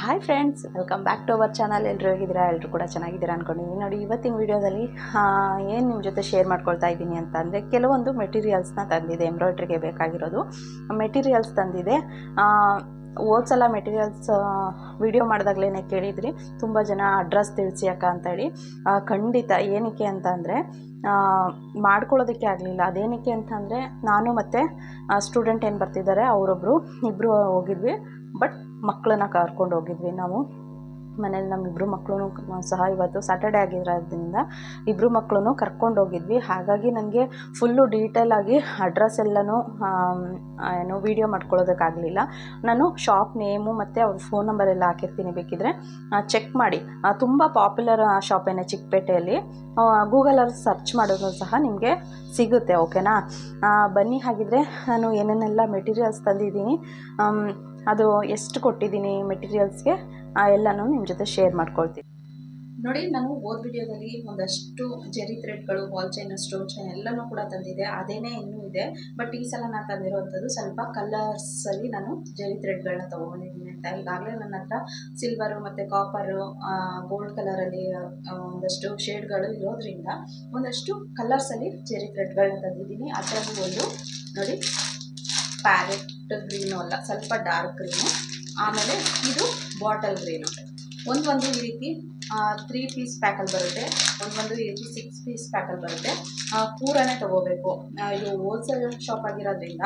Hi friends, welcome back to our channel. ಎಲ್ಲರೂ ಹೇಗಿದ್ದೀರಾ? ಎಲ್ಲರೂ ಕೂಡ ಚೆನ್ನಾಗಿದ್ದೀರಾ ಅಂದ್ಕೊಂಡಿದ್ದೀನಿ. ನೋಡಿ, ಇವತ್ತಿನ ವಿಡಿಯೋದಲ್ಲಿ ಏನು ನಿಮ್ಮ ಜೊತೆ ಶೇರ್ ಮಾಡ್ಕೊಳ್ತಾ ಇದ್ದೀನಿ ಅಂತ ಅಂದರೆ, ಕೆಲವೊಂದು ಮೆಟೀರಿಯಲ್ಸ್ನ ತಂದಿದೆ. ಎಂಬ್ರಾಯ್ಡ್ರಿಗೆ ಬೇಕಾಗಿರೋದು ಮೆಟೀರಿಯಲ್ಸ್ ತಂದಿದೆ. ಹೋದ್ಸಲ ಮೆಟೀರಿಯಲ್ಸ್ ವಿಡಿಯೋ ಮಾಡಿದಾಗಲೇ ಕೇಳಿದ್ರಿ, ತುಂಬ ಜನ ಅಡ್ರೆಸ್ ತಿಳಿಸಿ ಅಕ್ಕ ಅಂತೇಳಿ. ಖಂಡಿತ ಏನಕ್ಕೆ ಅಂತ ಅಂದರೆ, ಮಾಡ್ಕೊಳ್ಳೋದಕ್ಕೆ ಆಗಲಿಲ್ಲ. ಅದೇನಕ್ಕೆ ಅಂತಂದರೆ, ನಾನು ಮತ್ತು ಸ್ಟೂಡೆಂಟ್ ಏನು ಬರ್ತಿದ್ದಾರೆ ಅವರೊಬ್ಬರು ಇಬ್ಬರು ಹೋಗಿದ್ವಿ. ಬಟ್ ಮಕ್ಕಳನ್ನ ಕರ್ಕೊಂಡು ಹೋಗಿದ್ವಿ ನಾವು ಮನೇಲಿ. ನಮ್ಮಿಬ್ಬರು ಮಕ್ಕಳು ಸಹ ಇವತ್ತು ಸ್ಯಾಟರ್ಡೇ ಆಗಿರೋದ್ರಿಂದ ಇಬ್ಬರು ಮಕ್ಕಳನ್ನು ಕರ್ಕೊಂಡು ಹೋಗಿದ್ವಿ. ಹಾಗಾಗಿ ನನಗೆ ಫುಲ್ಲು ಡೀಟೇಲಾಗಿ ಅಡ್ರೆಸ್ ಎಲ್ಲನೂ ಏನು ವೀಡಿಯೋ ಮಾಡ್ಕೊಳ್ಳೋದಕ್ಕಾಗಲಿಲ್ಲ. ನಾನು ಶಾಪ್ ನೇಮು ಮತ್ತು ಅವ್ರ ಫೋನ್ ನಂಬರ್ ಎಲ್ಲ ಹಾಕಿರ್ತೀನಿ, ಬೇಕಿದ್ದರೆ ಚೆಕ್ ಮಾಡಿ. ತುಂಬ ಪಾಪ್ಯುಲರ್ ಶಾಪೇನೆ ಚಿಕ್ಕಪೇಟೆಯಲ್ಲಿ. ಗೂಗಲಲ್ಲಿ ಸರ್ಚ್ ಮಾಡೋದು ಸಹ ನಿಮಗೆ ಸಿಗುತ್ತೆ. ಓಕೆನಾ? ಬನ್ನಿ, ಹಾಗಿದ್ರೆ ನಾನು ಏನೇನೆಲ್ಲ ಮೆಟೀರಿಯಲ್ಸ್ ತಂದಿದ್ದೀನಿ, ಅದು ಎಷ್ಟು ಕೊಟ್ಟಿದ್ದೀನಿ ಮೆಟೀರಿಯಲ್ಸ್ಗೆ, ಎಲ್ಲನೂ ನಿಮ್ಮ ಜೊತೆ ಶೇರ್ ಮಾಡ್ಕೊಳ್ತೀನಿ. ನೋಡಿ, ನಾನು ಓದ್ ವಿಡಿಯೋದಲ್ಲಿ ಒಂದಷ್ಟು ಜೆರಿ ಥ್ರೆಡ್ಗಳು, ವಾಲ್ ಚೈನ್, ಸ್ಟೋನ್ ಚೈನ್ ಎಲ್ಲನೂ ಕೂಡ ತಂದಿದೆ. ಅದೇನೇ ಇನ್ನೂ ಇದೆ. ಬಟ್ ಈ ಸಲ ನಾನು ತಂದಿರುವಂಥದ್ದು ಸ್ವಲ್ಪ ಕಲರ್ಸಲ್ಲಿ ನಾನು ಜೆರಿ ಥ್ರೆಡ್ಗಳನ್ನ ತೊಗೊಂಡಿದ್ದೀನಿ ಅಂತ. ಈಗಾಗಲೇ ನನ್ನ ಹತ್ರ ಸಿಲ್ವರು ಮತ್ತು ಕಾಪರು, ಗೋಲ್ಡ್ ಕಲರಲ್ಲಿ ಒಂದಷ್ಟು ಶೇಡ್ಗಳು ಇರೋದ್ರಿಂದ ಒಂದಷ್ಟು ಕಲರ್ಸಲ್ಲಿ ಜೆರಿ ಥ್ರೆಡ್ಗಳನ್ನ ತಂದಿದ್ದೀನಿ. ಅದರಲ್ಲಿ ಒಂದು ನೋಡಿ, ಪ್ಯಾರೆಟ್ ಗ್ರೀನು ಅಲ್ಲ, ಸ್ವಲ್ಪ ಡಾರ್ಕ್ ಗ್ರೀನು. ಆಮೇಲೆ ಇದು ಬಾಟಲ್ ಗ್ರೀನು. ಒಂದು ಈ ರೀತಿ 3 ಪೀಸ್ ಪ್ಯಾಕಲ್ಲಿ ಬರುತ್ತೆ, ಒಂದು ಈ ರೀತಿ 6 ಪೀಸ್ ಪ್ಯಾಕಲ್ಲಿ ಬರುತ್ತೆ. ಪೂರನೇ ತೊಗೋಬೇಕು. ಇದು ಹೋಲ್ಸೇಲ್ ಶಾಪ್ ಆಗಿರೋದ್ರಿಂದ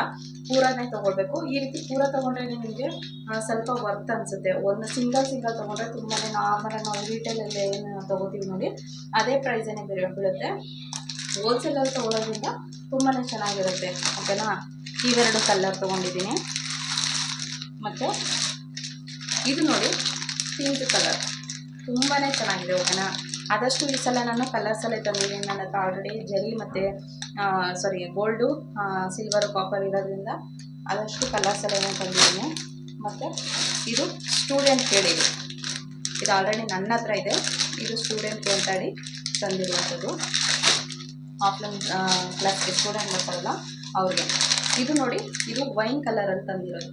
ಪೂರನೇ ತೊಗೊಳ್ಬೇಕು. ಈ ರೀತಿ ಪೂರ ತೊಗೊಂಡ್ರೆ ನಿಮಗೆ ಸ್ವಲ್ಪ ವರ್ತ್ ಅನಿಸುತ್ತೆ. ಒಂದು ಸಿಂಗಲ್ ತೊಗೊಂಡ್ರೆ ತುಂಬಾ ನಾರ್ಮಲಾಗಿ ನಾವು ರಿಟೇಲಲ್ಲಿ ಏನು ತೊಗೋತೀವಿ ನೋಡಿ, ಅದೇ ಪ್ರೈಸೇನೆ ಬೀಳುತ್ತೆ. ಹೋಲ್ಸೇಲಲ್ಲಿ ತೊಗೊಳೋದ್ರಿಂದ ತುಂಬಾ ಚೆನ್ನಾಗಿರುತ್ತೆ. ಓಕೆನಾ? ಇವೆರಡು ಕಲರ್ ತೊಗೊಂಡಿದ್ದೀನಿ. ಮತ್ತು ಇದು ನೋಡಿ, ಪಿಂಕ್ ಕಲರ್ ತುಂಬಾ ಚೆನ್ನಾಗಿದೆ. ಓಕೆನಾ? ಆದಷ್ಟು ಈ ಸಲ ನಾನು ಕಲರ್ಸಲ್ಲೇ ತಂದಿದ್ದೀನಿ. ನನ್ನ ಹತ್ರ ಆಲ್ರೆಡಿ ಜೆರಿ ಮತ್ತು ಗೋಲ್ಡು, ಸಿಲ್ವರು, ಕಾಪರ್ ಇರೋದ್ರಿಂದ ಆದಷ್ಟು ಕಲರ್ಸಲ್ಲೇ ತಂದಿದ್ದೀನಿ. ಮತ್ತು ಇದು ಸ್ಟೂಡೆಂಟ್ ಕೇಳಿದೆ, ಇದು ಆಲ್ರೆಡಿ ನನ್ನ ಹತ್ರ ಇದೆ. ಇದು ಸ್ಟೂಡೆಂಟ್ಗೆ ಅಂತ ಹೇಳಿ ತಂದಿರುವಂಥದ್ದು. ಆಫ್ಲೈನ್ ಕ್ಲಾಸ್ಗೆ ಸ್ಟೂಡೆಂಟ್ ಬರ್ತಾರಲ್ಲ ಅವ್ರಿಗೆ. ಇದು ನೋಡಿ, ಇದು ವೈನ್ ಕಲರಲ್ಲಿ ತಂದಿರೋದು,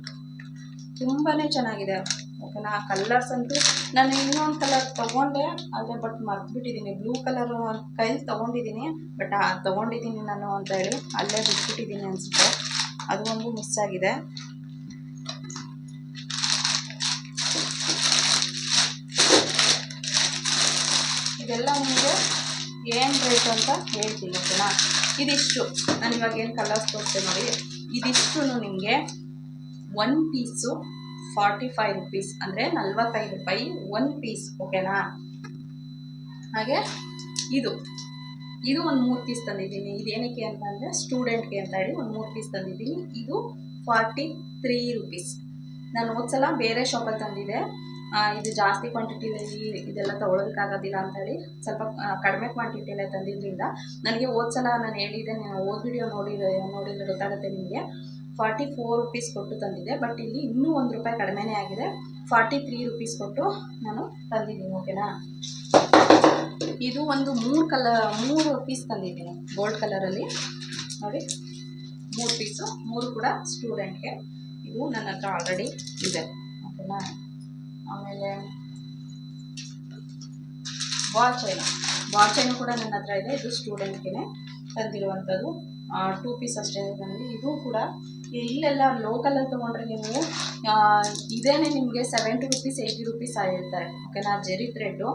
ತುಂಬಾ ಚೆನ್ನಾಗಿದೆ. ಓಕೆನಾ? ಕಲರ್ಸ್ ಅಂತೂ ನಾನು ಇನ್ನೊಂದು ಕಲರ್ ತೊಗೊಂಡೆ, ಅದೇ ಬಟ್ ಮರ್ತುಬಿಟ್ಟಿದ್ದೀನಿ. ಬ್ಲೂ ಕಲರು ಕೈಲಿ ತೊಗೊಂಡಿದ್ದೀನಿ, ಬಟ್ ತೊಗೊಂಡಿದ್ದೀನಿ ನಾನು ಅಂತ ಹೇಳಿ ಅಲ್ಲೇ ಬಿಟ್ಬಿಟ್ಟಿದ್ದೀನಿ ಅನಿಸುತ್ತೆ. ಅದು ಒಂದು ಮಿಸ್ ಆಗಿದೆ. ಇದೆಲ್ಲ ನಿಮಗೆ ಏನು ರೇಟ್ ಅಂತ ಹೇಳ್ತೀನಿ. ಓಕೆನಾ? ಇದಿಷ್ಟು ನಾನು ಇವಾಗ ಏನು ಕಲರ್ಸ್ ತೋರಿಸ್ತೆ ನೋಡಿ, ಇದಿಷ್ಟು ನಿಮಗೆ 1 ಪೀಸು 45 ರುಪೀಸ್, ಅಂದರೆ 45 ರೂಪಾಯಿ 1 ಪೀಸ್. ಓಕೆನಾ? ಹಾಗೆ ಇದು ಒಂದು 3 ಪೀಸ್ ತಂದಿದ್ದೀನಿ. ಇದೇನಕ್ಕೆ ಅಂತಂದರೆ ಸ್ಟೂಡೆಂಟ್ಗೆ ಅಂತ ಹೇಳಿ ಒಂದು 3 ಪೀಸ್ ತಂದಿದ್ದೀನಿ. ಇದು 43 ರುಪೀಸ್. ನಾನು ಹೋದ್ಸಲ ಬೇರೆ ಶಾಪಲ್ಲಿ ತಂದಿದ್ದೆ. ಇದು ಜಾಸ್ತಿ ಕ್ವಾಂಟಿಟಿಯಲ್ಲಿ ಇದೆಲ್ಲ ತೊಗೊಳೋದಕ್ಕಾಗೋದಿಲ್ಲ ಅಂತೇಳಿ ಸ್ವಲ್ಪ ಕಡಿಮೆ ಕ್ವಾಂಟಿಟಿಯಲ್ಲೇ ತಂದಿದ್ದರಿಂದ ನನಗೆ ಹೋದ್ಸಲ ನಾನು ಹೇಳಿದ್ದೆ, ನೀವು ಓದ್ ವಿಡಿಯೋ ನೋಡಿದರೆ ಗೊತ್ತಾಗುತ್ತೆ ನಿಮಗೆ. 44 ರುಪೀಸ್ ಕೊಟ್ಟು ತಂದಿದ್ದೆ. ಬಟ್ ಇಲ್ಲಿ ಇನ್ನೂ 1 ರೂಪಾಯಿ ಕಡಿಮೆನೇ ಆಗಿದೆ. 43 ರುಪೀಸ್ ಕೊಟ್ಟು ನಾನು ತಂದಿದ್ದೀನಿ. ಓಕೆನಾ? ಇದು ಒಂದು 3 ಪೀಸ್ ತಂದಿದ್ದೀನಿ ಗೋಲ್ಡ್ ಕಲರಲ್ಲಿ. ನೋಡಿ, 3 ಪೀಸು, 3 ಕೂಡ ಸ್ಟೂಡೆಂಟ್ಗೆ. ಇದು ನನ್ನ ಹತ್ರ ಆಲ್ರೆಡಿ ಇದೆ. ಓಕೆನಾ? ಆಮೇಲೆ ವಾಲ್ ಚೈನು ಕೂಡ ನನ್ನ ಹತ್ರ ಇದೆ. ಇದು ಸ್ಟೂಡೆಂಟ್ಗೆ ತಂದಿರುವಂಥದ್ದು. 2 ಪೀಸ್ ಅಷ್ಟೇ ನನಗೆ. ಇದು ಕೂಡ ಇಲ್ಲೆಲ್ಲ ಲೋಕಲಲ್ಲಿ ತೊಗೊಂಡ್ರೆ ನೀವು ಇದೇನೇ ನಿಮಗೆ 70 ರುಪೀಸ್ 80 ರುಪೀಸ್ ಆಗಿರ್ತಾರೆ. ಓಕೆನಾ? ಜೆರಿ ಥ್ರೆಡ್ಡು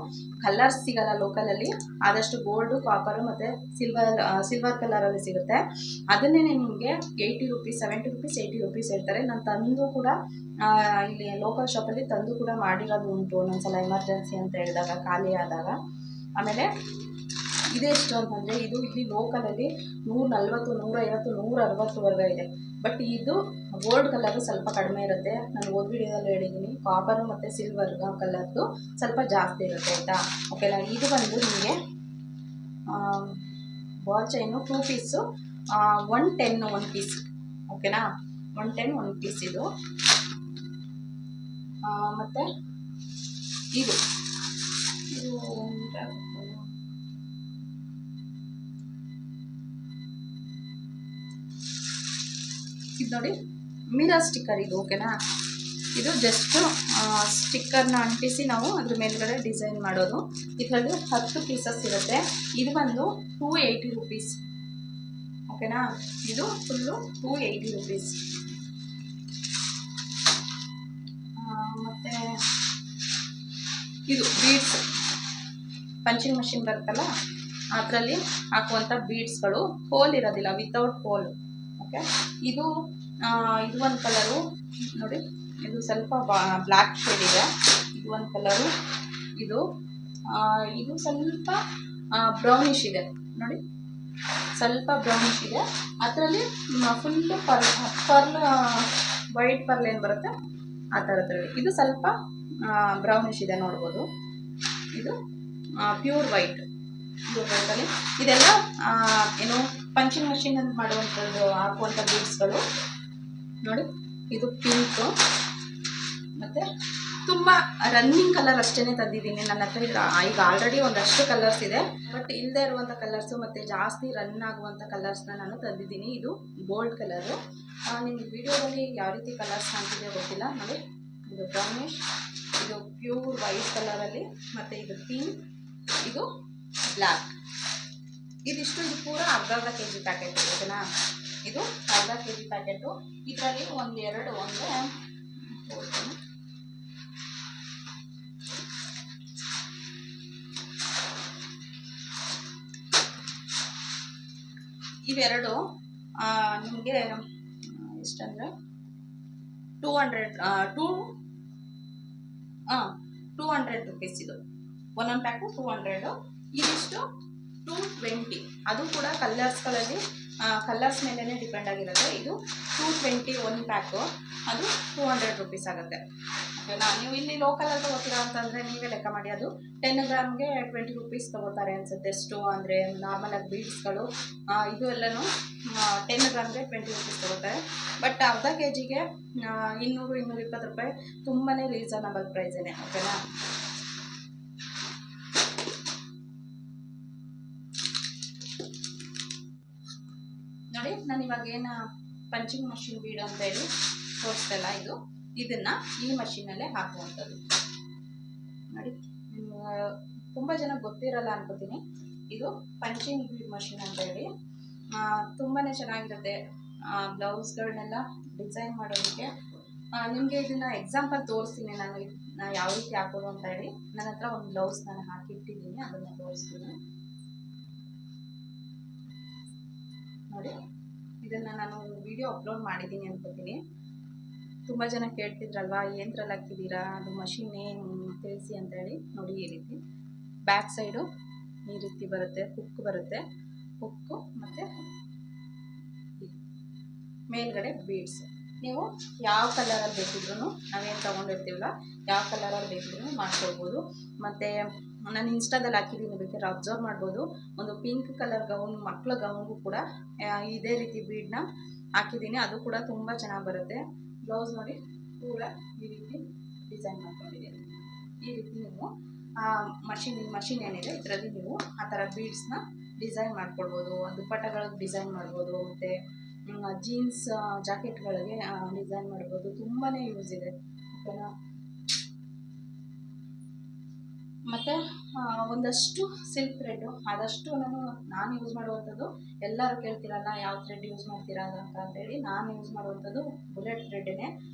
ಕಲರ್ಸ್ ಸಿಗಲ್ಲ ಲೋಕಲಲ್ಲಿ. ಆದಷ್ಟು ಗೋಲ್ಡು, ಕಾಪರು ಮತ್ತು ಸಿಲ್ವರ್ ಕಲರಲ್ಲಿ ಸಿಗುತ್ತೆ. ಅದನ್ನೇ ನಿಮಗೆ 80 ರುಪೀಸ್ 70 ರುಪೀಸ್ 80 ರುಪೀಸ್ ಹೇಳ್ತಾರೆ. ನಾನು ತಂದು ಕೂಡ ಇಲ್ಲಿ ಲೋಕಲ್ ಶಾಪಲ್ಲಿ ತಂದು ಕೂಡ ಮಾಡಿರೋದು ಉಂಟು ಒಂದೊಂದ್ಸಲ ಎಮರ್ಜೆನ್ಸಿ ಅಂತ ಹೇಳಿದಾಗ, ಖಾಲಿ ಆದಾಗ. ಆಮೇಲೆ ಇದೆಷ್ಟು ಅಂತಂದರೆ, ಇದು ಇಲ್ಲಿ ಲೋಕಲಲ್ಲಿ 140 150 160ವರೆಗೆ ಇದೆ. ಬಟ್ ಇದು ಗೋಲ್ಡ್ ಕಲರು ಸ್ವಲ್ಪ ಕಡಿಮೆ ಇರುತ್ತೆ. ನಾನು ಓದ್ ವಿಡಿಯೋದಲ್ಲಿ ಹೇಳಿದ್ದೀನಿ, ಕಾಪರು ಮತ್ತು ಸಿಲ್ವರ್ ಕಲರ್ದು ಸ್ವಲ್ಪ ಜಾಸ್ತಿ ಇರುತ್ತೆ. ಆಯಿತಾ? ಓಕೆನಾ? ಇದು ಬಂದು ನಿಮಗೆ ವಾಲ್ ಚೈನು 2 ಪೀಸು 110 1 ಪೀಸ್. ಓಕೆನಾ? 110 1 ಪೀಸ್ ಇದು. ಮತ್ತು ಇದು ನೋಡಿ, ಮಿರರ್ ಸ್ಟಿಕ್ಕರ್ ಇದು. ಓಕೆನಾ? ಇದು ಜಸ್ಟ್ ಸ್ಟಿಕ್ಕರ್ನ ಅಂಟಿಸಿ ನಾವು ಅದ್ರ ಮೇಲ್ಗಡೆ ಡಿಸೈನ್ ಮಾಡೋದು. ಇದರಲ್ಲಿ 10 ಪೀಸಸ್ ಇರುತ್ತೆ. ಇದು ಬಂದು 280 ರುಪೀಸ್. ಓಕೆನಾ, ಇದು ಫುಲ್ಲು 280 ರುಪೀಸ್. ಮತ್ತು ಇದು ಬೀಡ್ಸ್, ಪಂಚಿಂಗ್ ಮಷಿನ್ ಬರುತ್ತಲ್ಲ ಅದರಲ್ಲಿ ಹಾಕುವಂಥ ಬೀಡ್ಸ್ಗಳು, ಹೋಲ್ ಇರೋದಿಲ್ಲ, ವಿತೌಟ್ ಹೋಲ್. ಓಕೆ, ಇದು ಒಂದು ಕಲರು ನೋಡಿ, ಇದು ಸ್ವಲ್ಪ ಬ್ಲ್ಯಾಕ್ ಶೇಡ್ ಇದೆ. ಇದು ಒಂದು ಕಲರು, ಇದು ಸ್ವಲ್ಪ ಬ್ರೌನಿಶ್ ಇದೆ ನೋಡಿ, ಸ್ವಲ್ಪ ಬ್ರೌನಿಶ್ ಇದೆ. ಅದರಲ್ಲಿ ಫುಲ್ಲು ಪರ್ಲ್ ವೈಟ್ ಪರ್ಲ್ ಏನು ಬರುತ್ತೆ ಆ ಥರದ್ರಲ್ಲಿ. ಇದು ಸ್ವಲ್ಪ ಬ್ರೌನಿಶ್ ಇದೆ ನೋಡ್ಬೋದು. ಇದು ಪ್ಯೂರ್ ವೈಟಲ್ಲಿ. ಇದೆಲ್ಲ ಏನು ಪಂಚಿಂಗ್ ಮಷೀನಲ್ಲಿ ಮಾಡುವಂಥದ್ದು ಹಾಕುವಂಥ ಬೀಡ್ಸ್ಗಳು ನೋಡಿ. ಇದು ಪಿಂಕು, ಮತ್ತು ತುಂಬ ರನ್ನಿಂಗ್ ಕಲರ್ ಅಷ್ಟೇ ತಂದಿದ್ದೀನಿ. ನನ್ನ ಹತ್ರ ಈಗ ಆಲ್ರೆಡಿ ಒಂದಷ್ಟು ಕಲರ್ಸ್ ಇದೆ, ಬಟ್ ಇಲ್ಲದೆ ಇರುವಂಥ ಕಲರ್ಸು ಮತ್ತು ಜಾಸ್ತಿ ರನ್ ಆಗುವಂಥ ಕಲರ್ಸ್ನ ನಾನು ತಂದಿದ್ದೀನಿ. ಇದು ಗೋಲ್ಡ್ ಕಲರು. ನಿಮಗೆ ವಿಡಿಯೋದಲ್ಲಿ ಯಾವ ರೀತಿ ಕಲರ್ಸ್ ಕಾಣ್ತಿದೆ ಗೊತ್ತಿಲ್ಲ ನೋಡಿ. ಇದು ಬ್ರೌನಿಶ್, ಇದು ಪ್ಯೂರ್ ವೈಟ್ ಕಲರಲ್ಲಿ, ಮತ್ತು ಇದು ಪಿಂಕ್, ಇದು ಬ್ಲ್ಯಾಕ್. ಇದಿಷ್ಟು, ಇದು ಪೂರ ಅರ್ಧ kg ಪ್ಯಾಕೆಟ್. ಓಕೆನಾ, ಇದು ಅರ್ಧ kg ಪ್ಯಾಕೆಟು. ಇದರಲ್ಲಿ ಒಂದೇ ಇವೆರಡು ನಿಮಗೆ ಎಷ್ಟಂದರೆ 200 ರುಪೀಸ್. ಇದು ಒಂದೊಂದು ಪ್ಯಾಕು 200. ಇದಿಷ್ಟು 220. ಅದು ಕೂಡ ಕಲರ್ಸ್ ಮೇಲೇ ಡಿಪೆಂಡ್ ಆಗಿರುತ್ತೆ. ಇದು 220 ಒಂದು ಪ್ಯಾಕು, ಅದು 200 ರುಪೀಸ್ ಆಗುತ್ತೆ. ಓಕೆನಾ, ನೀವು ಇಲ್ಲಿ ಲೋಕಲಲ್ಲಿ ತೊಗೋತೀರಾ ಅಂತಂದರೆ ನೀವೇ ಲೆಕ್ಕ ಮಾಡಿ. ಅದು 10 ಗ್ರಾಮ್ಗೆ 20 ರುಪೀಸ್ ತೊಗೋತಾರೆ ಅನಿಸುತ್ತೆ. ಎಷ್ಟು ಅಂದರೆ ನಾರ್ಮಲಾಗಿ ಬೀಡ್ಸ್ಗಳು ಇದು ಎಲ್ಲನೂ 10 ಗ್ರಾಮ್ಗೆ 20 ರುಪೀಸ್ ತೊಗೋತಾರೆ. ಬಟ್ ಅರ್ಧ kgಗೆ 200-220 ರೂಪಾಯಿ ತುಂಬಾ ರೀಸನಬಲ್ ಪ್ರೈಸೇನೆ. ಓಕೆನಾ, ನೋಡಿ, ನಾನು ಇವಾಗ ಏನು ಪಂಚಿಂಗ್ ಮಷಿನ್ ಬೀಡ್ ಅಂತ ಹೇಳಿ ತೋರಿಸ್ತಲ್ಲ, ಇದನ್ನು ಈ ಮಷಿನಲ್ಲೇ ಹಾಕುವಂಥದ್ದು ನೋಡಿ. ತುಂಬ ಜನ ಗೊತ್ತಿರಲ್ಲ ಅನ್ಕೋತೀನಿ. ಇದು ಪಂಚಿಂಗ್ ಬೀಡ್ ಮಷಿನ್ ಅಂತ ಹೇಳಿ ತುಂಬಾ ಚೆನ್ನಾಗಿರುತ್ತೆ. ಬ್ಲೌಸ್ಗಳನ್ನೆಲ್ಲ ಡಿಸೈನ್ ಮಾಡೋದಕ್ಕೆ ನಿಮಗೆ ಇದನ್ನು ಎಕ್ಸಾಂಪಲ್ ತೋರಿಸ್ತೀನಿ ನಾನು ಯಾವ ರೀತಿ ಹಾಕೋದು ಅಂತ ಹೇಳಿ. ನನ್ನ ಹತ್ರ ಒಂದು ಬ್ಲೌಸ್ ನಾನು ಹಾಕಿಟ್ಟಿದ್ದೀನಿ, ಅದನ್ನು ತೋರಿಸ್ತೀನಿ ನೋಡಿ. ಇದನ್ನು ನಾನು ವಿಡಿಯೋ ಅಪ್ಲೋಡ್ ಮಾಡಿದ್ದೀನಿ ಅನ್ಕೋತೀನಿ. ತುಂಬ ಜನ ಕೇಳ್ತಿದ್ರಲ್ವಾ ಏನ್ರಲ್ಲಿ ಹಾಕಿದ್ದೀರಾ, ಅದು ಮಷಿನ್ ಏನು ತಿಳಿಸಿ ಅಂತ ಹೇಳಿ. ನೋಡಿ, ಈ ರೀತಿ ಬ್ಯಾಕ್ ಸೈಡು ಈ ರೀತಿ ಬರುತ್ತೆ, ಹುಕ್ ಬರುತ್ತೆ, ಹುಕ್ಕು ಮತ್ತು ಮೇಲ್ಗಡೆ ಬೀಡ್ಸ್. ನೀವು ಯಾವ ಕಲರಲ್ಲಿ ಬೇಕಿದ್ರೂ, ನಾವೇನು ತೊಗೊಂಡಿರ್ತೀವಲ್ಲ ಯಾವ ಕಲರಲ್ಲಿ ಬೇಕಿದ್ರೂ ಮಾಡ್ಕೊಳ್ಬೋದು. ಮತ್ತು ನಾನು ಇನ್ಸ್ಟಾದಲ್ಲಿ ಹಾಕಿದ್ದೀನಿ, ಬೇಕಾದ್ರೆ ಅಬ್ಸರ್ವ್ ಮಾಡ್ಬೋದು. ಒಂದು ಪಿಂಕ್ ಕಲರ್ ಗೌನ್, ಮಕ್ಕಳ ಗೌನ್ಗೂ ಕೂಡ ಇದೇ ರೀತಿ ಬೀಡನ್ನ ಹಾಕಿದ್ದೀನಿ. ಅದು ಕೂಡ ತುಂಬ ಚೆನ್ನಾಗಿ ಬರುತ್ತೆ. ಬ್ಲೌಸ್ ನೋಡಿ, ಪೂರ ಈ ರೀತಿ ಡಿಸೈನ್ ಮಾಡ್ಕೊಂಡಿದ್ದೀನಿ. ಈ ರೀತಿ ನೀವು ಮಷಿನ್ ಏನಿದೆ ಇದರಲ್ಲಿ ನೀವು ಆ ಥರ ಬೀಡ್ಸ್ನ ಡಿಸೈನ್ ಮಾಡ್ಕೊಳ್ಬೋದು. ದುಪ್ಪಟ್ಟಗಳಿಗೆ ಡಿಸೈನ್ ಮಾಡ್ಬೋದು, ಮತ್ತು ಜೀನ್ಸ್ ಜಾಕೆಟ್ಗಳಿಗೆ ಡಿಸೈನ್ ಮಾಡ್ಬೋದು. ತುಂಬಾ ಯೂಸ್ ಇದೆ. ಓಕೆನಾ, ಮತ್ತು ಒಂದಷ್ಟು ಸಿಲ್ಕ್ ಥ್ರೆಡ್ಡು, ಆದಷ್ಟು ನಾನು ಯೂಸ್ ಮಾಡುವಂಥದ್ದು, ಎಲ್ಲರೂ ಕೇಳ್ತಿರಲ್ಲ ಯಾವ ಥ್ರೆಡ್ ಯೂಸ್ ಮಾಡ್ತೀರಾ ಅಂತೇಳಿ, ನಾನು ಯೂಸ್ ಮಾಡುವಂಥದ್ದು ಬುಲೆಟ್ ಥ್ರೆಡ್ಡೇ.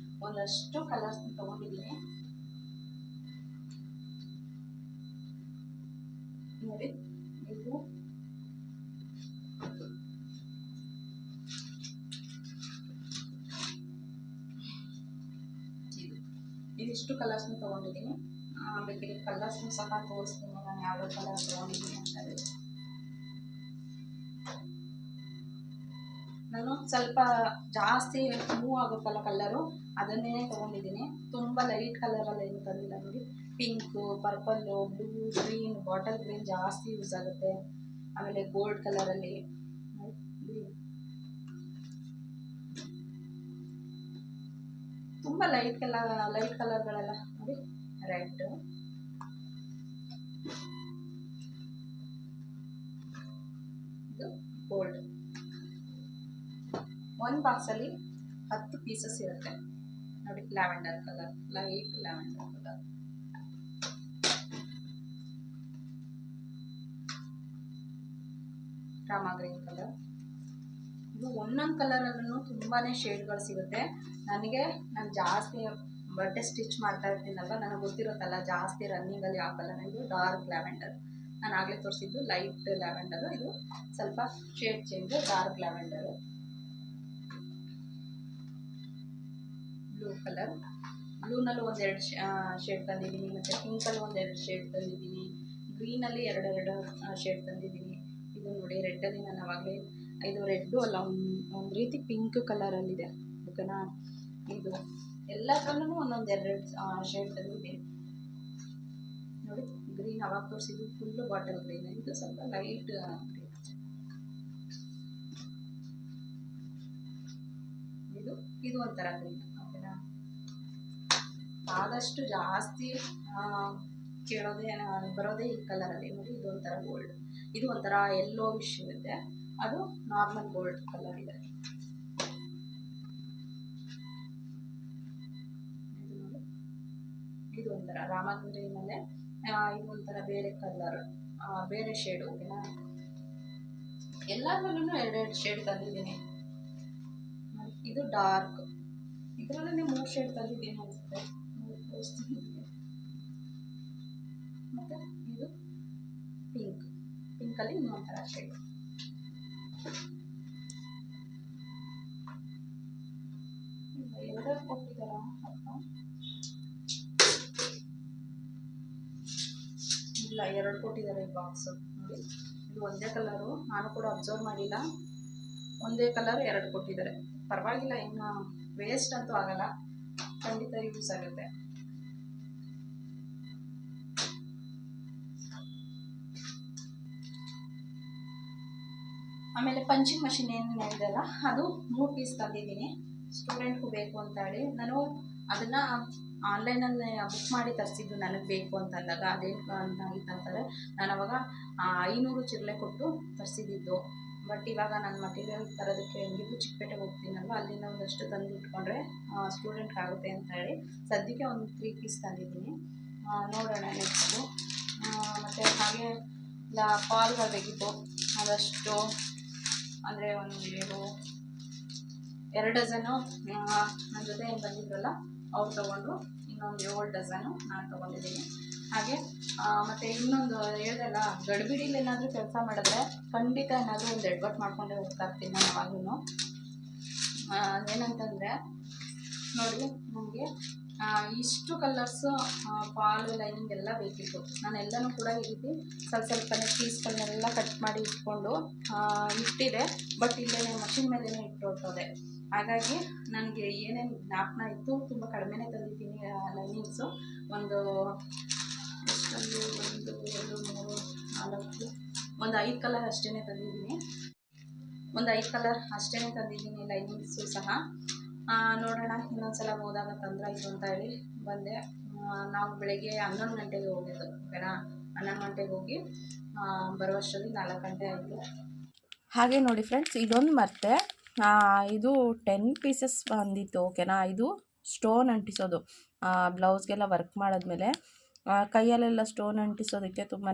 ಒಂದಷ್ಟು ಕಲರ್ಸ್ನ ತೊಗೊಂಡಿದ್ದೀನಿ ನೋಡಿ. ಇದಿಷ್ಟು ಕಲರ್ಸ್ನ ತೊಗೊಂಡಿದ್ದೀನಿ. ಬೇಕಿದ್ರೆ ಕಲರ್ಸ್ನ ಸಹ ತೋರಿಸ್ತೀನಿ ನಾನು ಯಾವ ಕಲರ್ ತೊಗೊಂಡಿದ್ದೀನಿ ಅಂತ ಹೇಳಿ. ನಾನು ಸ್ವಲ್ಪ ಜಾಸ್ತಿ ಮೂವ್ ಆಗುತ್ತಲ್ಲ ಕಲರು, ಅದನ್ನೇ ತೊಗೊಂಡಿದ್ದೀನಿ. ತುಂಬ ಲೈಟ್ ಕಲರಲ್ಲಿ ಏನು ತಂದಿಲ್ಲ ನೋಡಿ. Pink, purple, blue, green, bottle green ಜಾಸ್ತಿ ಯೂಸ್ ಆಗುತ್ತೆ. ಆಮೇಲೆ ಗೋಲ್ಡ್ ಕಲರಲ್ಲಿ ತುಂಬ ಲೈಟ್ ಕಲರ್ಗಳೆಲ್ಲ ನೋಡಿ. ರೆಡ್, ಇದು ಗೋಲ್ಡ್. ಒಂದು ಬಾಕ್ಸಲ್ಲಿ 10 ಪೀಸಸ್ ಇರುತ್ತೆ ನೋಡಿ lavender colour, light lavender colour. Rama green colour. ಇದು ಒಂದೊಂದು ಕಲರಲ್ಲೂ ತುಂಬಾ ಶೇಡ್ಗಳು ಸಿಗುತ್ತೆ. ನಾನು ಜಾಸ್ತಿ ಬಟ್ಟೆ ಸ್ಟಿಚ್ ಮಾಡ್ತಾ ಇರ್ತೀನಲ್ವ, ನನಗೆ ಗೊತ್ತಿರುತ್ತಲ್ಲ ಜಾಸ್ತಿ ರನ್ನಿಂಗಲ್ಲಿ ಯಾವ ಕಲರ್. ಇದು ಡಾರ್ಕ್ ಲ್ಯಾವೆಂಡರ್, ನಾನು ಆಗಲೇ ತೋರಿಸಿದ್ದು ಲೈಟ್ ಲ್ಯಾವೆಂಡರು. ಇದು ಸ್ವಲ್ಪ shade change, dark lavender. Blue colour, ಬ್ಲೂನಲ್ಲೂ ಒಂದೆರಡು ಶೇಡ್ ತಂದಿದ್ದೀನಿ, ಮತ್ತು ಪಿಂಕಲ್ಲಿ ಒಂದೆರಡು ಶೇಡ್ ತಂದಿದ್ದೀನಿ, ಗ್ರೀನಲ್ಲಿ ಎರಡೆರಡು ಶೇಡ್ ತಂದಿದ್ದೀನಿ. ಇದು ನೋಡಿ ರೆಡ್ಡಲ್ಲಿ ನಾನು ಅವಾಗಲೇ, ಇದು ರೆಡ್ಡು ಅಲ್ಲ, ಒಂದು ರೀತಿ ಪಿಂಕ್ ಕಲರಲ್ಲಿದೆ, ಓಕೆನಾ. ಇದು ಎಲ್ಲದರಲ್ಲೂ ಒಂದೊಂದೆರಡು ಶೇಡ್ ತಂದಿದ್ದೀನಿ ನೋಡಿ. ಗ್ರೀನ್ ಅವಾಗ ತೋರಿಸಿದ್ದು ಫುಲ್ಲು ಬಾಟಲ್ ಗ್ರೀನ್, ಇದು ಸ್ವಲ್ಪ ಲೈಟ್ ಗ್ರೀನ್. ಇದು ಒಂಥರ ಗ್ರೀನ್, ಓಕೆನಾ. ಆದಷ್ಟು ಜಾಸ್ತಿ ಬರೋದೇ ಈ ಕಲರಲ್ಲಿ ನೋಡಿ. ಇದು ಒಂಥರ ಗೋಲ್ಡ್, ಇದು ಒಂಥರ ಎಲ್ಲೋ ವಿಶ್ ಇರುತ್ತೆ, ಅದು ನಾರ್ಮಲ್ ಗೋಲ್ಡ್ ಕಲರ್ ಇದೆ. ಇದು ಒಂಥರ ರಾಮಾ ಗ್ರೀನಲ್ಲೇ ಇದು ಒಂಥರ ಬೇರೆ ಕಲರ್, ಬೇರೆ ಶೇಡ್, ಓಕೆನಾ. ಎಲ್ಲದರಲ್ಲೂ ಎರಡೆರಡು ಶೇಡ್ ತಂದಿದ್ದೀನಿ. ಇದು ಡಾರ್ಕ್, ಇದರಲ್ಲೇ 3 ಶೇಡ್ ತಂದಿದ್ದೀನಿ ಅನಿಸುತ್ತೆ. ಮತ್ತು ಇದು ಪಿಂಕ್, ಪಿಂಕಲ್ಲಿ ಇನ್ನೊಂಥರ ಶೇಡ್. ಎರಡು ಕೊಟ್ಟಿದ್ದಾರ ಇಲ್ಲ, ಎರಡು ಕೊಟ್ಟಿದ್ದಾರೆ ಈ ಬಾಕ್ಸು ನೋಡಿ. ಇದು ಒಂದೇ ಕಲರು, ನಾನು ಕೂಡ ಅಬ್ಸರ್ವ್ ಮಾಡಿಲ್ಲ. ಒಂದೇ ಕಲರ್ ಎರಡು ಕೊಟ್ಟಿದ್ದಾರೆ, ಪರವಾಗಿಲ್ಲ, ಇನ್ನು ವೇಸ್ಟ್ ಅಂತೂ ಆಗಲ್ಲ, ಖಂಡಿತ ಯೂಸ್ ಆಗುತ್ತೆ. ಆಮೇಲೆ ಪಂಚಿಂಗ್ ಮಷಿನ್ ಏನು ಹೇಳಿದೆಲ್ಲ, ಅದು 3 ಪೀಸ್ ತಂದಿದ್ದೀನಿ, ಸ್ಟೂಡೆಂಟ್ಗೂ ಬೇಕು ಅಂತ ಹೇಳಿ. ನಾನು ಅದನ್ನು ಆನ್ಲೈನಲ್ಲಿ ಬುಕ್ ಮಾಡಿ ತರಿಸಿದ್ದು, ನನಗೆ ಬೇಕು ಅಂತ ಅಂದಾಗ ಅದೇನು ಅಂತಾಗಿತ್ತು ಅಂತಂದರೆ, ನಾನು ಅವಾಗ 500 ಚಿರಳೆ ಕೊಟ್ಟು ತರಿಸಿದ್ದು. ಬಟ್ ಇವಾಗ ನಾನು ಮಟೀರಿಯಲ್ ತರೋದಕ್ಕೆ ಹೆಂಗಿದ್ರು ಚಿಕ್ಕಪೇಟೆಗೆ ಹೋಗ್ತೀನಲ್ವ, ಅಲ್ಲಿಂದ ಒಂದಷ್ಟು ತಂದು ಇಟ್ಕೊಂಡ್ರೆ ಸ್ಟೂಡೆಂಟ್ಗೆ ಆಗುತ್ತೆ ಅಂತ ಹೇಳಿ ಸದ್ಯಕ್ಕೆ ಒಂದು 3 ಪೀಸ್ ತಂದಿದ್ದೀನಿ. ನೋಡೋಣ ನೆಕ್ಸ್ಟು. ಮತ್ತು ಹಾಗೆ ಪಾಲ್ಗಳು ಬೇಕಿತ್ತು, ಅದಷ್ಟು ಅಂದರೆ ಒಂದು 2 ಡಜನು ನನ್ನ ಜೊತೆ ಏನು ಬಂದಿದ್ರಲ್ಲ ಅವ್ರು ತೊಗೊಂಡ್ರು, ಇನ್ನೊಂದು 7 ಡಜನು ನಾನು ತೊಗೊಂಡಿದ್ದೀನಿ. ಹಾಗೆ ಮತ್ತು ಇನ್ನೊಂದು ಹೇಳ್ದಲ್ಲ, ಗಡಿಬಿಡಿಲಿ ಏನಾದರೂ ಕೆಲಸ ಮಾಡಿದ್ರೆ ಖಂಡಿತ ಏನಾದರೂ ಒಂದು ಎಡ್ವರ್ಟ್ ಮಾಡ್ಕೊಂಡೇ ಹೋಗ್ತಾ ಇರ್ತೀನಿ ನಾನು ಯಾವಾಗಲೂ. ಏನಂತಂದರೆ ನೋಡಿ, ನನಗೆ ಇಷ್ಟು ಕಲರ್ಸು ಫಾಲು ಲೈನಿಂಗ್ ಎಲ್ಲ ಬೇಕಿತ್ತು. ನಾನೆಲ್ಲನೂ ಕೂಡ ಈ ರೀತಿ ಸ್ವಲ್ಪನೇ ಪೀಸ್ಗಳನ್ನೆಲ್ಲ ಕಟ್ ಮಾಡಿ ಇಟ್ಕೊಂಡು ಇಟ್ಟಿದೆ, ಬಟ್ ಇಲ್ಲೇ ಮಷಿನ್ ಮೇಲೇ ಇಟ್ಟೋಗ್ತದೆ. ಹಾಗಾಗಿ ನನಗೆ ಏನೇನು ಜ್ಞಾಪನ ಇತ್ತು ತುಂಬ ಕಡಿಮೆನೇ ತಂದಿದ್ದೀನಿ ಲೈನಿಂಗ್ಸು. ಒಂದು 1 2 3 4 ಒಂದು 5 ಕಲರ್ ಅಷ್ಟೇ ತಂದಿದ್ದೀನಿ, ಒಂದು 5 ಕಲರ್ ಅಷ್ಟೇ ತಂದಿದ್ದೀನಿ ಲೈನಿಂಗ್ಸು ಸಹ. ನೋಡೋಣ, ಇನ್ನೊಂದ್ಸಲ ಹೋದಾಗ ತಂದ್ರಾಯ್ತು ಅಂತ ಹೇಳಿ ಬಂದೆ. ನಾವು ಬೆಳಗ್ಗೆ 11 ಗಂಟೆಗೆ ಹೋಗಿದ್ದು, ಓಕೆನಾ. 11 ಗಂಟೆಗೆ ಹೋಗಿ ಬರುವಷ್ಟರಲ್ಲಿ 4 ಗಂಟೆ ಆಯಿತು. ಹಾಗೆ ನೋಡಿ ಫ್ರೆಂಡ್ಸ್, ಇದೊಂದು ಮತ್ತೆ ಇದು 10 ಪೀಸಸ್ ಬಂದಿತ್ತು, ಓಕೆನಾ. ಇದು ಸ್ಟೋನ್ ಅಂಟಿಸೋದು, ಬ್ಲೌಸ್ಗೆಲ್ಲ ವರ್ಕ್ ಮಾಡಿದ್ಮೇಲೆ ಕೈಯಲ್ಲೆಲ್ಲ ಸ್ಟೋನ್ ಅಂಟಿಸೋದಕ್ಕೆ ತುಂಬಾ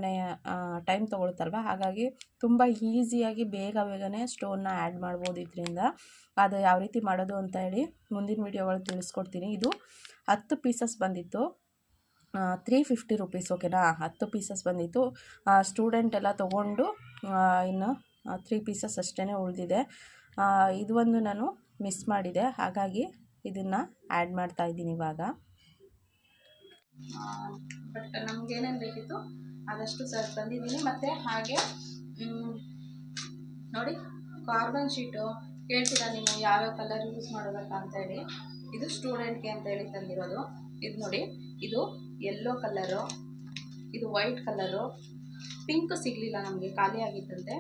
ಟೈಮ್ ತೊಗೊಳುತ್ತಲ್ವ, ಹಾಗಾಗಿ ತುಂಬ ಈಸಿಯಾಗಿ ಬೇಗನೆ ಸ್ಟೋನ್ನ ಆ್ಯಡ್ ಮಾಡ್ಬೋದು ಇದರಿಂದ. ಅದು ಯಾವ ರೀತಿ ಮಾಡೋದು ಅಂತ ಹೇಳಿ ಮುಂದಿನ ವೀಡಿಯೋಗಳು ತಿಳಿಸ್ಕೊಡ್ತೀನಿ. ಇದು 10 ಪೀಸಸ್ ಬಂದಿತ್ತು, 350 ರುಪೀಸ್, ಓಕೆನಾ. 10 ಪೀಸಸ್ ಬಂದಿತ್ತು. ಸ್ಟೂಡೆಂಟ್ ಎಲ್ಲ ತೊಗೊಂಡು ಇನ್ನು 3 ಪೀಸಸ್ ಅಷ್ಟೇ ಉಳಿದಿದೆ. ಇದು ಒಂದು ನಾನು ಮಿಸ್ ಮಾಡಿದೆ, ಹಾಗಾಗಿ ಇದನ್ನು ಆ್ಯಡ್ ಮಾಡ್ತಾಯಿದ್ದೀನಿ ಇವಾಗ. ಬಟ್ ನಮಗೇನೇನು ಬೇಕಿತ್ತು ಅದಷ್ಟು ಸರ್ ತಂದಿದ್ದೀನಿ. ಮತ್ತು ಹಾಗೆ ನೋಡಿ, ಕಾರ್ಬನ್ ಶೀಟು ಕೇಳ್ತೀರಾ ನೀವು ಯಾವ್ಯಾವ ಕಲರ್ ಯೂಸ್ ಮಾಡೋದಕ್ಕ ಅಂತೇಳಿ. ಇದು ಸ್ಟೂಡೆಂಟ್ಗೆ ಅಂತೇಳಿ ತಂದಿರೋದು. ಇದು ನೋಡಿ, ಇದು ಯೆಲ್ಲೋ ಕಲರು, ಇದು ವೈಟ್ ಕಲರು, ಪಿಂಕ್ ಸಿಗಲಿಲ್ಲ ನಮಗೆ, ಖಾಲಿ ಆಗಿತ್ತಂತೆ,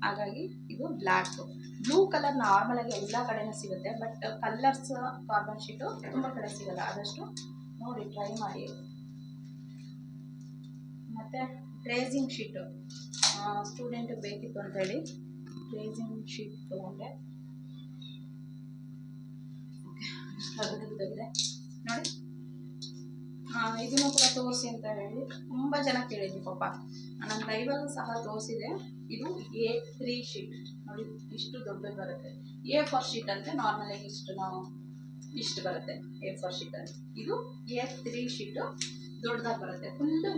ಹಾಗಾಗಿ ಇದು ಬ್ಲ್ಯಾಕು. ಬ್ಲೂ ಕಲರ್ ನಾರ್ಮಲಾಗಿ ಎಲ್ಲ ಕಡೆನೂ ಸಿಗುತ್ತೆ, ಬಟ್ ಕಲರ್ಸ್ ಕಾರ್ಬನ್ ಶೀಟು ತುಂಬ ಕಡೆ ಸಿಗೋಲ್ಲ, ಆದಷ್ಟು ನೋಡಿ ಟ್ರೈ ಮಾಡಿ. ಮತ್ತು ಟ್ರೇಸಿಂಗ್ ಶೀಟು ಸ್ಟೂಡೆಂಟಿಗೆ ಬೇಕಿತ್ತು ಅಂತೇಳಿ ಟ್ರೇಸಿಂಗ್ ಶೀಟ್ ತೊಗೊಂಡೆ. ನೋಡಿ, ಇದನ್ನು ಕೂಡ ತೋರಿಸಿ ಅಂತ ಹೇಳಿ ತುಂಬ ಜನ ಕೇಳಿದ್ವಿ ಪಾಪ. ನನ್ನ ಲೈವಲ್ಲೂ ಸಹ ತೋರಿಸಿದೆ. ಇದು A3 ಶೀಟ್ ನೋಡಿ, ಇಷ್ಟು ದೊಡ್ಡದು ಬರುತ್ತೆ. A4 ಶೀಟ್ ಅಂದರೆ ನಾರ್ಮಲಾಗಿ ಇಷ್ಟು ಬರುತ್ತೆ A4 ಶೀಟ್ ಅಂತ. ಇದು A3 ಶೀಟು ದೊಡ್ಡದಾಗಿ ಬರುತ್ತೆ. ಫುಲ್ಲು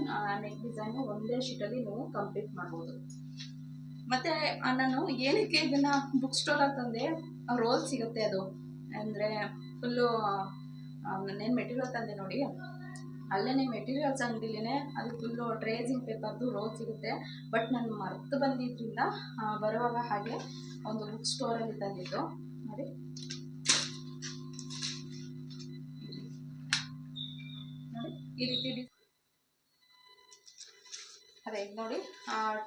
ನೆಕ್ ಡಿಸೈನು ಒಂದೇ ಶೀಟಲ್ಲಿ ನೀವು ಕಂಪ್ಲೀಟ್ ಮಾಡ್ಬೋದು. ಮತ್ತು ನಾನು ಏನಕ್ಕೆ ಇದನ್ನು ಬುಕ್ ಸ್ಟೋರಲ್ಲಿ ತಂದೆ, ರೋಲ್ ಸಿಗುತ್ತೆ. ಅದು ಅಂದರೆ ಫುಲ್ಲು ನಾನೇನು ಮೆಟೀರಿಯಲ್ ತಂದೆ ನೋಡಿ, ಅಲ್ಲೇ ಮೆಟೀರಿಯಲ್ಸ್ ಅಂಗಡಿಲೇ ಅದು ಫುಲ್ಲು ಟ್ರೇಸಿಂಗ್ ಪೇಪರ್ದು ರೋಲ್ ಸಿಗುತ್ತೆ. ಬಟ್ ನಾನು ಮರೆತು ಬಂದಿದ್ದರಿಂದ ಬರುವಾಗ ಹಾಗೆ ಒಂದು ಬುಕ್ ಸ್ಟೋರಲ್ಲಿ ತಂದಿದ್ದು ನೋಡಿ. ನೋಡಿ ಈ ರೀತಿ ಅದೇ ಇದು ನೋಡಿ,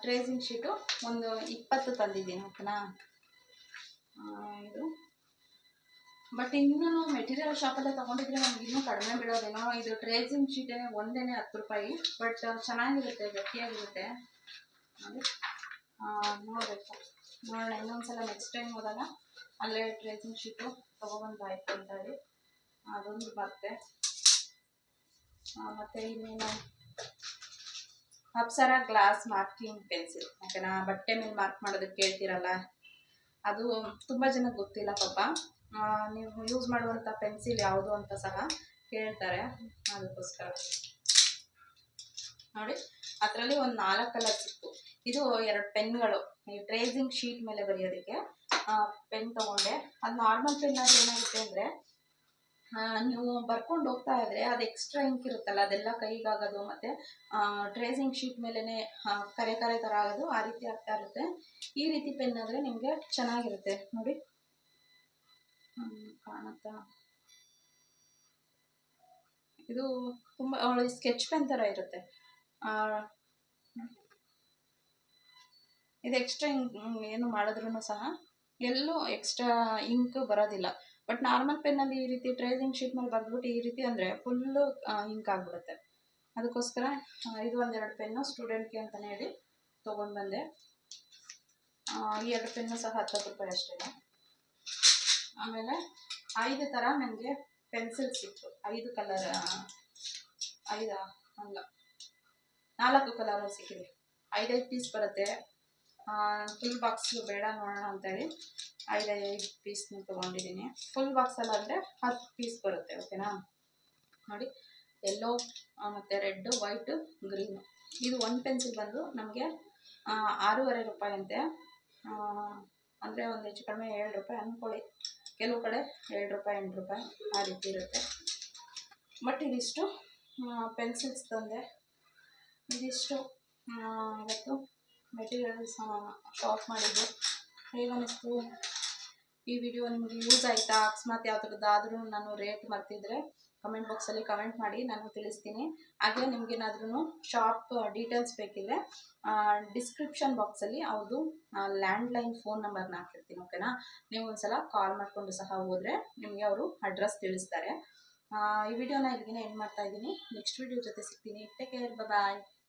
ಟ್ರೇಸಿಂಗ್ ಶೀಟು ಒಂದು 20 ತಂದಿದ್ದೀನಿ, ಓಕೆನಾ. ಇದು ಬಟ್ ಇನ್ನೂ ಮೆಟೀರಿಯಲ್ ಶಾಪಲ್ಲೇ ತೊಗೊಂಡಿದ್ರೆ ನಮ್ಗೆ ಇನ್ನೂ ಕಡಿಮೆ ಬೀಳೋದೇನೋ. ಇದು ಟ್ರೇಸಿಂಗ್ ಶೀಟೇ ಒಂದೇ 10 ರೂಪಾಯಿ, ಬಟ್ ಚೆನ್ನಾಗಿರುತ್ತೆ, ಗಟ್ಟಿಯಾಗಿರುತ್ತೆ ನೋಡಿ. ನೋಡಬೇಕು, ನೋಡೋಣ ಇನ್ನೊಂದ್ಸಲ ನೆಕ್ಸ್ಟ್ ಟೈಮ್ ಹೋದಾಗ ಅಲ್ಲೇ ಟ್ರೇಸಿಂಗ್ ಶೀಟು ತೊಗೊಬಂದಾಯ್ತು ಅಂತ ಹೇಳಿ ಅದೊಂದು ಬರುತ್ತೆ. ಮತ್ತು ಇನ್ನೇನು, ಅಪ್ಸರಾ ಗ್ಲಾಸ್ ಮಾರ್ಕಿಂಗ್ ಪೆನ್ಸಿಲ್, ಓಕೆನಾ. ಬಟ್ಟೆ ಮೇಲೆ ಮಾರ್ಕ್ ಮಾಡೋದಕ್ಕೆ ಕೇಳ್ತೀರಲ್ಲ, ಅದು ತುಂಬ ಜನಕ್ಕೆ ಗೊತ್ತಿಲ್ಲ ಪಾಪ. ನೀವು ಯೂಸ್ ಮಾಡುವಂಥ ಪೆನ್ಸಿಲ್ ಯಾವುದು ಅಂತ ಸಹ ಕೇಳ್ತಾರೆ, ಅದಕ್ಕೋಸ್ಕರ ನೋಡಿ. ಅದರಲ್ಲಿ ಒಂದು 4 ಕಲರ್ ಸಿಕ್ತು. ಇದು 2 ಪೆನ್ಗಳು, ಈ ಟ್ರೇಸಿಂಗ್ ಶೀಟ್ ಮೇಲೆ ಬರೆಯೋದಕ್ಕೆ ಪೆನ್ ತೊಗೊಂಡೆ. ಅದು ನಾರ್ಮಲ್ ಪೆನ್ ಆದರೆ ಏನಾಗುತ್ತೆ ಅಂದರೆ, ನೀವು ಬರ್ಕೊಂಡು ಹೋಗ್ತಾ ಇದ್ರೆ ಅದು ಎಕ್ಸ್ಟ್ರಾ ಇಂಕ್ ಇರುತ್ತಲ್ಲ, ಅದೆಲ್ಲ ಕೈಗಾಗೋದು, ಮತ್ತು ಟ್ರೇಸಿಂಗ್ ಶೀಟ್ ಮೇಲೇ ಕರೆ ಥರ ಆಗೋದು, ಆ ರೀತಿ ಆಗ್ತಾ ಇರುತ್ತೆ. ಈ ರೀತಿ ಪೆನ್ ಆದರೆ ನಿಮಗೆ ಚೆನ್ನಾಗಿರುತ್ತೆ ನೋಡಿ. ಕಾಣುತ್ತಾ? ಇದು ತುಂಬ ಸ್ಕೆಚ್ ಪೆನ್ ಥರ ಇರುತ್ತೆ. ಇದು ಎಕ್ಸ್ಟ್ರಾ ಇಂಕ್ ಏನು ಮಾಡಿದ್ರೂ ಸಹ ಎಲ್ಲೂ ಎಕ್ಸ್ಟ್ರಾ ಇಂಕ್ ಬರೋದಿಲ್ಲ. ಬಟ್ ನಾರ್ಮಲ್ ಪೆನ್ನಲ್ಲಿ ಈ ರೀತಿ ಟ್ರೇಸಿಂಗ್ ಶೀಟ್ ಮೇಲೆ ಬರೆದ್ಬಿಟ್ಟು ಈ ರೀತಿ ಅಂದರೆ ಫುಲ್ಲು ಇಂಕ್ ಆಗಿಬಿಡುತ್ತೆ. ಅದಕ್ಕೋಸ್ಕರ ಇದು 1-2 ಪೆನ್ನು ಸ್ಟೂಡೆಂಟ್ಗೆ ಅಂತಲೇ ಹೇಳಿ ತೊಗೊಂಡು ಬಂದೆ. ಈ 2 ಪೆನ್ನು ಸಹ 10 ರೂಪಾಯಿ ಅಷ್ಟೇ. ಆಮೇಲೆ 5 ಥರ ನನಗೆ ಪೆನ್ಸಿಲ್ ಸಿಕ್ತು. 5 ಕಲರ್, 5 ಅಲ್ಲ 4 ಕಲರು ಸಿಕ್ಕಿದೆ. 5 ಪೀಸ್ ಬರುತ್ತೆ. ಫುಲ್ ಬಾಕ್ಸ್ ಬೇಡ ನೋಡೋಣ ಅಂತೇಳಿ 5 ಪೀಸ್ನ ತೊಗೊಂಡಿದ್ದೀನಿ. ಫುಲ್ ಬಾಕ್ಸಲ್ಲಿ ಅಂದರೆ 10 ಪೀಸ್ ಬರುತ್ತೆ, ಓಕೆನಾ. ನೋಡಿ, ಯೆಲ್ಲೋ ಮತ್ತು ರೆಡ್ಡು, ವೈಟು, ಗ್ರೀನು. ಇದು ಒಂದು ಪೆನ್ಸಿಲ್ ಬಂದು ನಮಗೆ 6.5 ರೂಪಾಯಿ ಅಂತೆ. ಅಂದರೆ ಒಂದು ಹೆಚ್ಚು ಕಡಿಮೆ 7 ರೂಪಾಯಿ ಅಂದ್ಕೊಳ್ಳಿ. ಕೆಲವು ಕಡೆ 7 ರೂಪಾಯಿ 8 ರೂಪಾಯಿ ಆ ರೀತಿ ಇರುತ್ತೆ. ಬಟ್ ಇದಿಷ್ಟು ಪೆನ್ಸಿಲ್ಸ್ ತಂದೆ. ಇದಿಷ್ಟು ಇವತ್ತು ಮೆಟೀರಿಯಲ್ಸ್ ಶಾಪ್ ಮಾಡಿದ್ದು. ಹೇಗನ್ನಿಸ್ತು ಈ ವಿಡಿಯೋ? ನಿಮಗೆ ಯೂಸ್ ಆಯಿತಾ? ಅಕಸ್ಮಾತ್ ಯಾವುದ್ರದ್ದಾದ್ರೂ ನಾನು ರೇಟ್ ಮರ್ತಿದ್ರೆ ಕಮೆಂಟ್ ಬಾಕ್ಸಲ್ಲಿ ಕಮೆಂಟ್ ಮಾಡಿ, ನಾನು ತಿಳಿಸ್ತೀನಿ. ಹಾಗೆ ನಿಮಗೇನಾದ್ರೂ ಶಾಪ್ ಡೀಟೇಲ್ಸ್ ಬೇಕಿದ್ರೆ ಡಿಸ್ಕ್ರಿಪ್ಷನ್ ಬಾಕ್ಸಲ್ಲಿ ಅವ್ರದ್ದು ಲ್ಯಾಂಡ್ಲೈನ್ ಫೋನ್ ನಂಬರ್ನ ಹಾಕಿರ್ತೀನಿ, ಓಕೆನಾ. ನೀವು ಒಂದ್ಸಲ ಕಾಲ್ ಮಾಡಿಕೊಂಡು ಸಹ ಹೋದರೆ ನಿಮಗೆ ಅವರು ಅಡ್ರೆಸ್ ತಿಳಿಸ್ತಾರೆ. ಈ ವಿಡಿಯೋನ ಇಲ್ಲಿಗೆ ಎಂಡ್ ಮಾಡ್ತಾ ಇದ್ದೀನಿ. ನೆಕ್ಸ್ಟ್ ವಿಡಿಯೋ ಜೊತೆ ಸಿಗ್ತೀನಿ. ಟೇಕ್ ಕೇರ್, ಬಾಯ್.